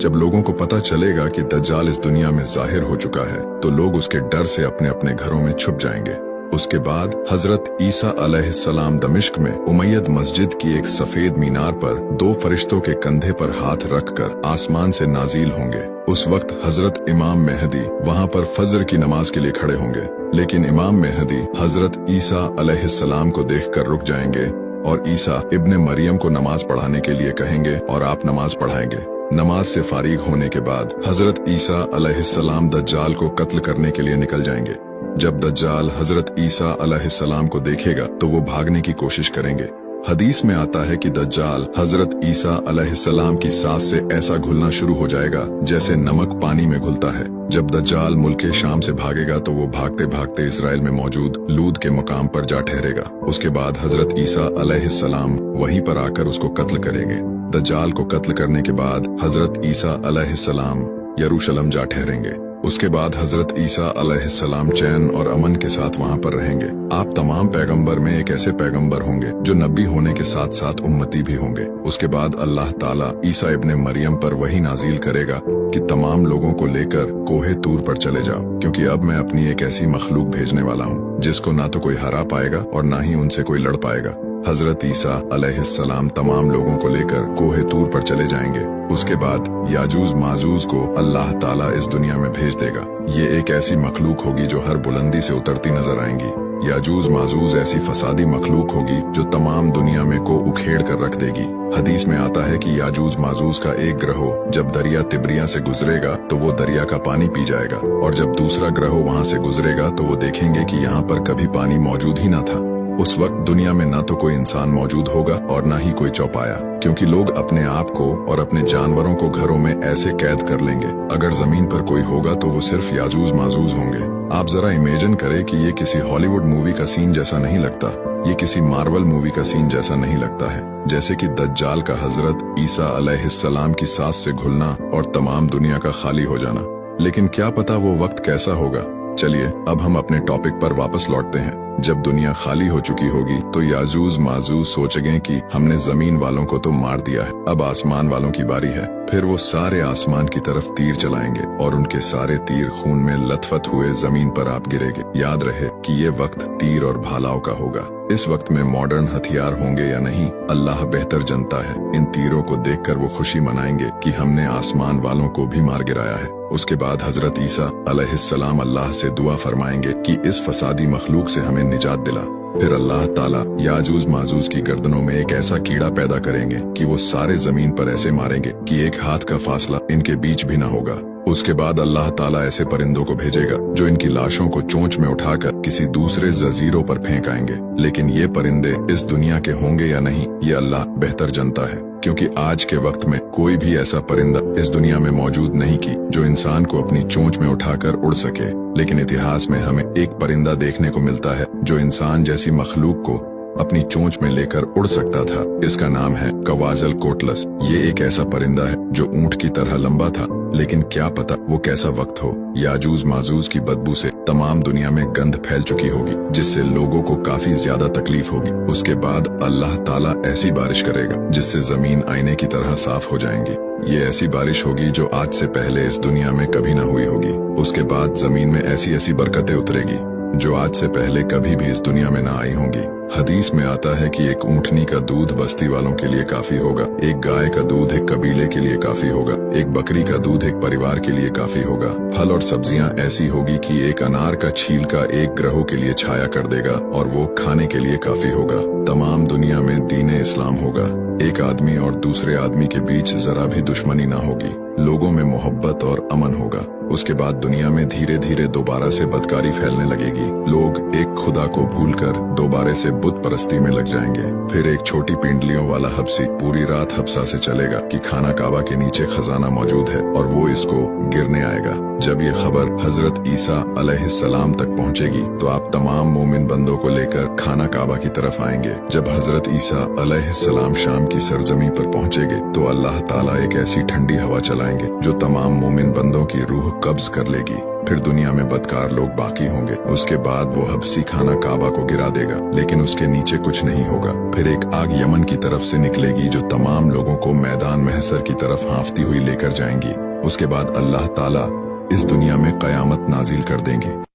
जब लोगों को पता चलेगा कि दज्जाल इस दुनिया में जाहिर हो चुका है तो लोग उसके डर से अपने अपने घरों में छुप जाएंगे। उसके बाद हजरत ईसा अलैहिस्सलाम दमिश्क में उमैयद मस्जिद की एक सफेद मीनार पर दो फरिश्तों के कंधे पर हाथ रखकर आसमान से नाजिल होंगे। उस वक्त हजरत इमाम मेहदी वहां पर फजर की नमाज के लिए खड़े होंगे, लेकिन इमाम मेहदी हजरत ईसा अलैहिस्सलाम को देखकर रुक जाएंगे और ईसा इब्ने मरियम को नमाज पढ़ाने के लिए कहेंगे और आप नमाज पढ़ाएंगे। नमाज से फारिग होने के बाद हजरत ईसा अलैहिस्सलाम दज्जाल को कत्ल करने के लिए निकल जाएंगे। जब दज्जाल हजरत ईसा अलैहिस्सलाम को देखेगा तो वो भागने की कोशिश करेंगे। हदीस में आता है कि दज्जाल हजरत ईसा अलैहिस्सलाम की सांस से ऐसा घुलना शुरू हो जाएगा जैसे नमक पानी में घुलता है। जब दज्जाल मुल्क शाम से भागेगा तो वो भागते भागते इसराइल में मौजूद लूद के मुकाम पर जा ठहरेगा। उसके बाद हजरत ईसा अलैहिस्सलाम वहीं पर आकर उसको कत्ल करेंगे। दज्जाल को कत्ल करने के बाद हजरत ईसा अलैहिस्सलाम यरूशलेम जा ठहरेंगे। उसके बाद हजरत ईसा अलैहिस्सलाम चैन और अमन के साथ वहां पर रहेंगे। आप तमाम पैगंबर में एक ऐसे पैगंबर होंगे जो नबी होने के साथ साथ उम्मती भी होंगे। उसके बाद अल्लाह ताला ईसा इब्ने मरियम पर वही नाजिल करेगा कि तमाम लोगों को लेकर कोहे तूर पर चले जाओ, क्योंकि अब मैं अपनी एक ऐसी मखलूक भेजने वाला हूँ जिसको ना तो कोई हरा पाएगा और ना ही उनसे कोई लड़ पाएगा। हजरत ईसा अलैहिस्सलाम तमाम लोगों को लेकर कोहे तूर पर चले जाएंगे। उसके बाद याजूज माजूज को अल्लाह ताला इस दुनिया में भेज देगा। ये एक ऐसी मखलूक होगी जो हर बुलंदी से उतरती नजर आएंगी। याजूज माजूज ऐसी फसादी मखलूक होगी जो तमाम दुनिया में को उखेड़ कर रख देगी। हदीस में आता है कि याजूज माजूज का एक ग्रोह जब दरिया तिब्रिया से गुजरेगा तो वो दरिया का पानी पी जाएगा, और जब दूसरा ग्रोह वहाँ से गुजरेगा तो वो देखेंगे कि यहाँ पर कभी पानी मौजूद ही न था। उस वक्त दुनिया में ना तो कोई इंसान मौजूद होगा और ना ही कोई चौपाया, क्योंकि लोग अपने आप को और अपने जानवरों को घरों में ऐसे कैद कर लेंगे। अगर जमीन पर कोई होगा तो वो सिर्फ याजूज माजूज होंगे। आप जरा इमेजिन करें कि ये किसी हॉलीवुड मूवी का सीन जैसा नहीं लगता, ये किसी मार्वल मूवी का सीन जैसा नहीं लगता है। जैसे कि दज्जाल का हजरत ईसा अलैहिस्सलाम की सांस से घुलना और तमाम दुनिया का खाली हो जाना। लेकिन क्या पता वो वक्त कैसा होगा। चलिए अब हम अपने टॉपिक पर वापस लौटते हैं। जब दुनिया खाली हो चुकी होगी तो याजूज माजूज सोचेंगे कि हमने जमीन वालों को तो मार दिया है, अब आसमान वालों की बारी है। फिर वो सारे आसमान की तरफ तीर चलाएंगे और उनके सारे तीर खून में लथपथ हुए जमीन पर आप गिरेंगे। याद रहे कि ये वक्त तीर और भालाओं का होगा। इस वक्त में मॉडर्न हथियार होंगे या नहीं, अल्लाह बेहतर जानता है। इन तीरों को देखकर वो खुशी मनाएंगे कि हमने आसमान वालों को भी मार गिराया है। उसके बाद हजरत ईसा अलैहिस्सलाम अल्लाह से दुआ फरमाएंगे कि इस फसादी मखलूक से हमें निजात दिला। फिर अल्लाह ताला याजूज माजूज की गर्दनों में एक ऐसा कीड़ा पैदा करेंगे कि वो सारे जमीन पर ऐसे मारेंगे कि एक हाथ का फासला इनके बीच भी ना होगा। उसके बाद अल्लाह ताला ऐसे परिंदों को भेजेगा जो इनकी लाशों को चोंच में उठाकर किसी दूसरे जजीरों पर फेंक आएंगे। लेकिन ये परिंदे इस दुनिया के होंगे या नहीं, ये अल्लाह बेहतर जानता है, क्योंकि आज के वक्त में कोई भी ऐसा परिंदा इस दुनिया में मौजूद नहीं की जो इंसान को अपनी चोंच में उठाकर उड़ सके। लेकिन इतिहास में हमें एक परिंदा देखने को मिलता है जो इंसान जैसी मखलूक को अपनी चोंच में लेकर उड़ सकता था। इसका नाम है कवाजल कोटलस। ये एक ऐसा परिंदा है जो ऊंट की तरह लंबा था, लेकिन क्या पता वो कैसा वक्त हो। याजूज माजूज की बदबू से तमाम दुनिया में गंध फैल चुकी होगी, जिससे लोगों को काफी ज्यादा तकलीफ होगी। उसके बाद अल्लाह ताला ऐसी बारिश करेगा जिससे जमीन आईने की तरह साफ हो जाएंगी। ये ऐसी बारिश होगी जो आज से पहले इस दुनिया में कभी ना हुई होगी। उसके बाद जमीन में ऐसी ऐसी बरकतें उतरेगी जो आज से पहले कभी भी इस दुनिया में ना आई होंगी। हदीस में आता है कि एक ऊंटनी का दूध बस्ती वालों के लिए काफी होगा, एक गाय का दूध एक कबीले के लिए काफी होगा, एक बकरी का दूध एक परिवार के लिए काफी होगा। फल और सब्जियां ऐसी होगी कि एक अनार का छीलका एक ग्रहों के लिए छाया कर देगा और वो खाने के लिए काफी होगा। तमाम दुनिया में दीन इस्लाम होगा। एक आदमी और दूसरे आदमी के बीच जरा भी दुश्मनी ना होगी। लोगों में मोहब्बत और अमन होगा। उसके बाद दुनिया में धीरे धीरे दोबारा से बदकारी फैलने लगेगी। लोग एक खुदा को भूलकर दोबारा से बुत परस्ती में लग जाएंगे। फिर एक छोटी पिंडलियों वाला हब्सी पूरी रात हब्सा से चलेगा कि खाना काबा के नीचे खजाना मौजूद है और वो इसको गिरने आएगा। जब ये खबर हजरत ईसा अलैहिस्सलाम तक पहुंचेगी तो आप तमाम मोमिन बंदों को लेकर खाना काबा की तरफ आएंगे। जब हजरत ईसा अलैहिस्सलाम शाम की सरजमी पर पहुंचेंगे तो अल्लाह ताला एक ऐसी ठंडी हवा चलाएंगे जो तमाम मोमिन बंदों की रूह कब्ज कर लेगी। फिर दुनिया में बदकार लोग बाकी होंगे। उसके बाद वो हबसी खाना काबा को गिरा देगा, लेकिन उसके नीचे कुछ नहीं होगा। फिर एक आग यमन की तरफ से निकलेगी जो तमाम लोगों को मैदान महशर की तरफ हाँफती हुई लेकर जाएंगी। उसके बाद अल्लाह ताला इस दुनिया में कयामत नाजिल कर देंगे।